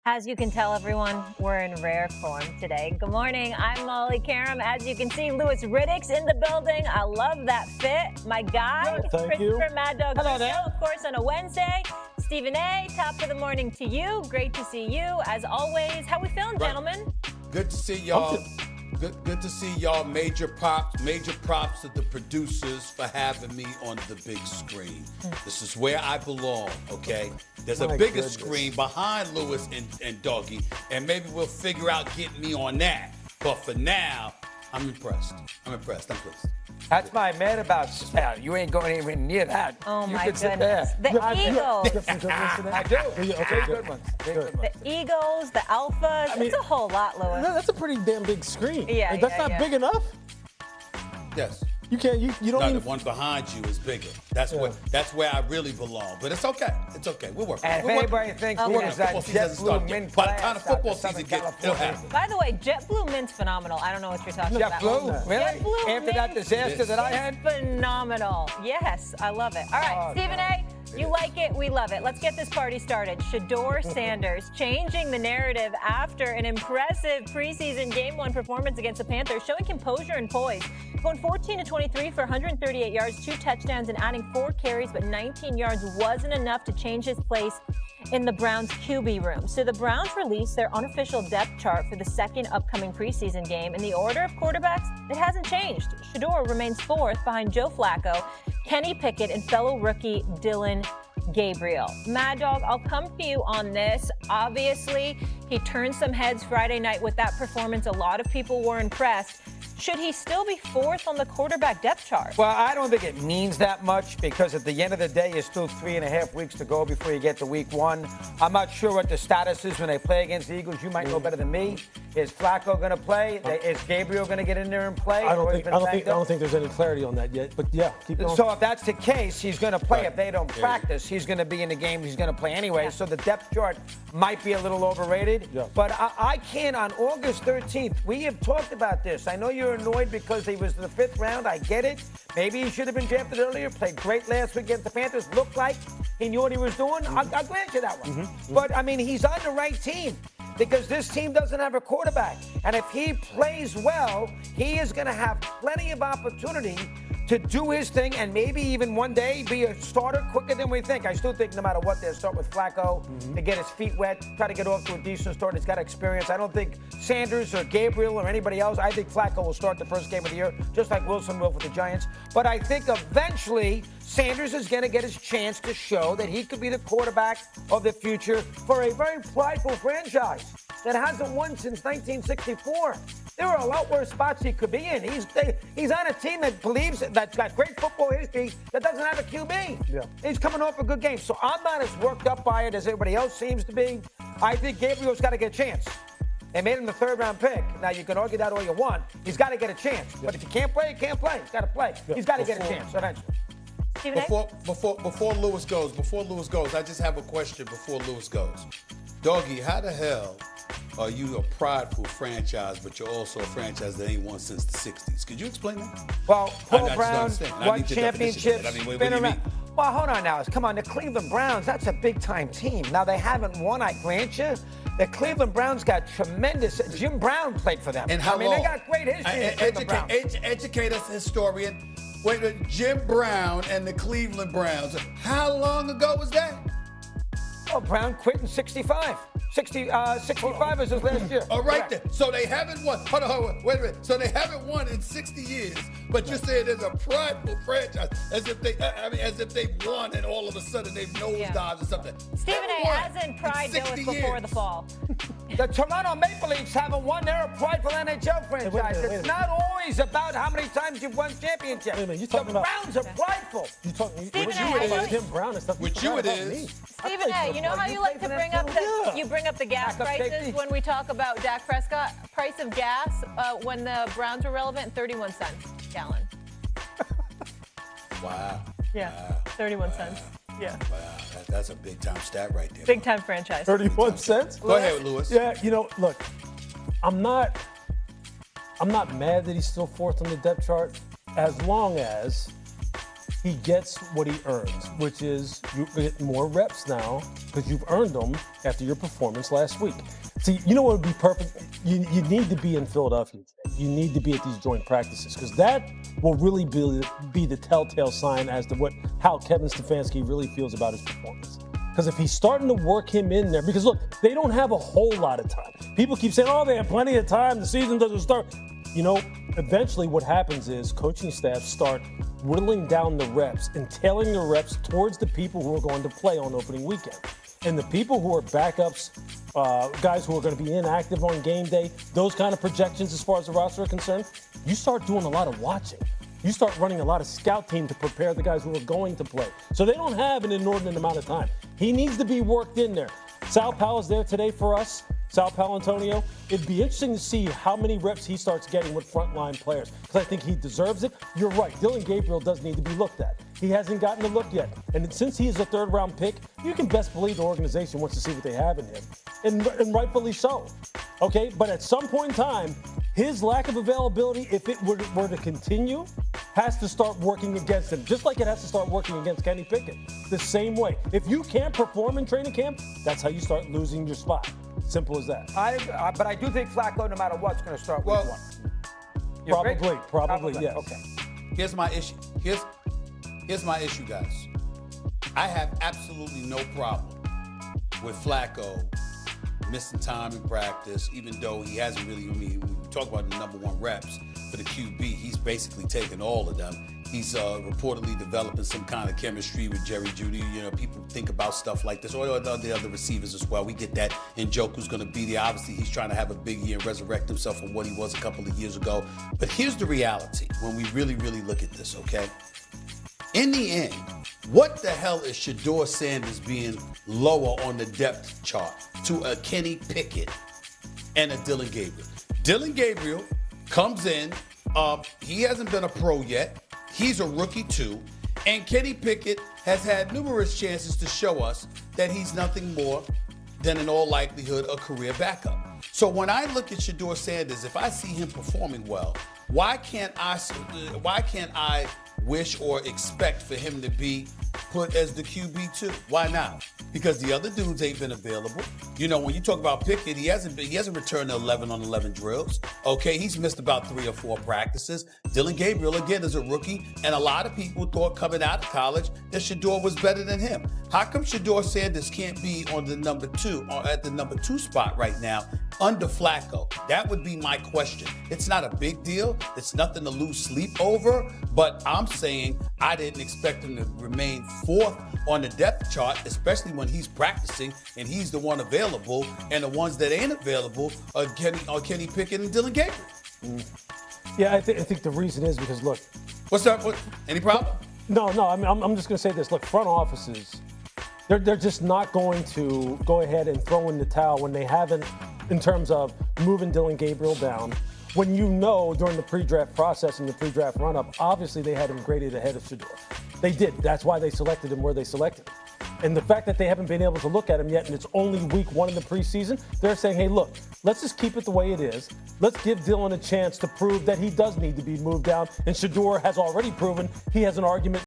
As you can tell, everyone, we're in rare form today. Good morning. I'm Molly Karam. As you can see, Redick's in the building. I love that fit. My guy, Christopher Mad Dog. Hello there. Of course, on a Wednesday. Stephen A., top of the morning to you. Great to see you, as always. How we feeling, gentlemen? Good to see y'all. Good to see y'all. Major props to the producers for having me on the big screen. This is where I belong, okay? There's a bigger screen behind Lewis and Doggy, and maybe we'll figure out getting me on that. But for now, I'm impressed. I'm pleased. That's my man about you ain't going even near that. Oh, you my can goodness. Sit there. The Eagles. I do. Okay, good ones. The Eagles, the Alphas. It's a whole lot, Lewis. That's a pretty damn big screen. Yeah, that's not big enough. Yes. You can't. You don't. No, even... the one behind you is bigger. That's where I really belong. But it's okay. We'll work. And if anybody thinks there's that JetBlue mint by the time the football season gets, it'll happen. By the way, JetBlue mint's phenomenal. I don't know what you're talking about. JetBlue, really? JetBlue After that disaster that I had, phenomenal. Yes, I love it. All right, Stephen A. You like it, we love it. Let's get this party started. Shedeur Sanders changing the narrative after an impressive preseason Game 1 performance against the Panthers, showing composure and poise. Going 14-23 for 138 yards, 2 touchdowns, and adding 4 carries, but 19 yards wasn't enough to change his place in the Browns' QB room. So the Browns released their unofficial depth chart for the second upcoming preseason game, and the order of quarterbacks, it hasn't changed. Shedeur remains 4th behind Joe Flacco, Kenny Pickett, and fellow rookie Dylan Gabriel. Mad Dog, I'll come to you on this. Obviously, he turned some heads Friday night with that performance. A lot of people were impressed. Should he still be 4th on the quarterback depth chart? Well, I don't think it means that much because at the end of the day, it's still 3.5 weeks to go before you get to week 1. I'm not sure what the status is when they play against the Eagles. You might know better than me. Is Flacco going to play? Is Gabriel going to get in there and play? I don't think there's any clarity on that yet. But yeah, keep going. So if that's the case, he's going to play. If they don't practice, he's going to be in the game. He's going to play anyway. So the depth chart might be a little overrated. Yeah. But I can't. On August 13th, we have talked about this. I know you're annoyed because he was in the 5th round. I get it. Maybe he should have been drafted earlier. Played great last week against the Panthers. Looked like he knew what he was doing. I'll grant you that one. But, I mean, he's on the right team because this team doesn't have a quarterback. And if he plays well, he is going to have plenty of opportunity to do his thing and maybe even one day be a starter quicker than we think. I still think no matter what, they'll start with Flacco to get his feet wet, try to get off to a decent start. He's got experience. I don't think Sanders or Gabriel or anybody else, I think Flacco will start the first game of the year, just like Wilson will for the Giants. But I think eventually Sanders is going to get his chance to show that he could be the quarterback of the future for a very prideful franchise that hasn't won since 1964. There are a lot worse spots he could be in. He's on a team that believes that's got great football history that doesn't have a QB. Yeah. He's coming off a good game. So I'm not as worked up by it as everybody else seems to be. I think Gabriel's got to get a chance. They made him the 3rd-round pick. Now, you can argue that all you want. He's got to get a chance. Yeah. But if you can't play, you can't play. He's got to play. Yeah. He's got to get a chance eventually. Before Lewis goes, I just have a question before Lewis goes. Doggy, how the hell are you a prideful franchise, but you're also a franchise that ain't won since the 60s? Could you explain that? Well, Paul Brown won championships. Been around. Well, hold on now. Come on, the Cleveland Browns, that's a big-time team. Now, they haven't won, I grant you. The Cleveland Browns got tremendous. Jim Brown played for them. And how long? They got great history. Educate us, historian. Wait, Jim Brown and the Cleveland Browns. How long ago was that? Oh, Brown quit in 65. 65 is his last year. All right, then. So they haven't won. Hold on, wait a minute. So they haven't won in 60 years, but you're saying there's a prideful franchise, as if they won and all of a sudden they've nosedived or something. Stephen A. as in pride, it was before the fall. The Toronto Maple Leafs haven't won. They're a prideful NHL franchise. It's not always about how many times you've won championships. The Browns are prideful. Stephen A. Jim Brown and stuff. With you it is. Stephen A., you know how you like to bring up the gas prices when we talk about Dak Prescott? Price of gas when the Browns were relevant, 31 cents a gallon. Wow. Yeah, 31 cents. Yeah. Wow, that's a big-time stat right there. Big-time franchise. 31 cents? Go ahead, Lewis. Yeah, look, I'm not mad that he's still 4th on the depth chart as long as he gets what he earns, which is you get more reps now because you've earned them after your performance last week. See, you know what would be perfect? You need to be in Philadelphia today. You need to be at these joint practices because that will really be the telltale sign as to how Kevin Stefanski really feels about his performance. Because if he's starting to work him in there, because look, they don't have a whole lot of time. People keep saying, oh, they have plenty of time. The season doesn't start. You know, eventually what happens is coaching staffs start whittling down the reps and tailing the reps towards the people who are going to play on opening weekend. And the people who are backups, guys who are going to be inactive on game day, those kind of projections as far as the roster are concerned, you start doing a lot of watching. You start running a lot of scout team to prepare the guys who are going to play. So they don't have an inordinate amount of time. He needs to be worked in there. Sal Powell is there today for us. Sal Paolantonio. It'd be interesting to see how many reps he starts getting with frontline players because I think he deserves it. You're right. Dylan Gabriel does need to be looked at. He hasn't gotten a look yet. And since he is a third-round pick, you can best believe the organization wants to see what they have in him. And rightfully so. Okay? But at some point in time, his lack of availability, if it were to continue, has to start working against him, just like it has to start working against Kenny Pickett. The same way. If you can't perform in training camp, that's how you start losing your spot. Simple as that. But I do think Flacco, no matter what, is going to start week one. Probably, yes. Okay. Here's my issue. Here's my issue, guys. I have absolutely no problem with Flacco missing time in practice, even though he hasn't really, we talk about the number one reps for the QB. He's basically taken all of them. He's reportedly developing some kind of chemistry with Jerry Jeudy. You know, people think about stuff like this, or the other receivers as well. We get that. And Njoku's going to be there. Obviously, he's trying to have a big year and resurrect himself from what he was a couple of years ago. But here's the reality when we really, really look at this, okay? In the end, what the hell is Shedeur Sanders being lower on the depth chart to a Kenny Pickett and a Dylan Gabriel? Dylan Gabriel comes in. He hasn't been a pro yet. He's a rookie too. And Kenny Pickett has had numerous chances to show us that he's nothing more than in all likelihood a career backup. So when I look at Shedeur Sanders, if I see him performing well, why can't I wish or expect for him to be put as the QB2? Why not? Because the other dudes ain't been available. You know, when you talk about Pickett, he hasn't returned to 11 on 11 drills. Okay, he's missed about 3 or 4 practices. Dylan Gabriel, again, is a rookie, and a lot of people thought coming out of college that Shedeur was better than him. How come Shedeur Sanders can't be on the number 2 or at the number 2 spot right now under Flacco? That would be my question. It's not a big deal. It's nothing to lose sleep over, but I'm saying I didn't expect him to remain 4th on the depth chart, especially when he's practicing and he's the one available, and the ones that ain't available are Kenny Pickett and Dylan Gabriel. Yeah, I think the reason is because, look. What's up? Any problem? No. I mean, I'm just going to say this. Look, front offices, they're just not going to go ahead and throw in the towel when they haven't, in terms of moving Dylan Gabriel down. When you know during the pre-draft process and the pre-draft run-up, obviously they had him graded ahead of Shedeur. They did. That's why they selected him where they selected him. And the fact that they haven't been able to look at him yet, and it's only week 1 in the preseason, they're saying, hey, look, let's just keep it the way it is. Let's give Dylan a chance to prove that he does need to be moved down. And Shedeur has already proven he has an argument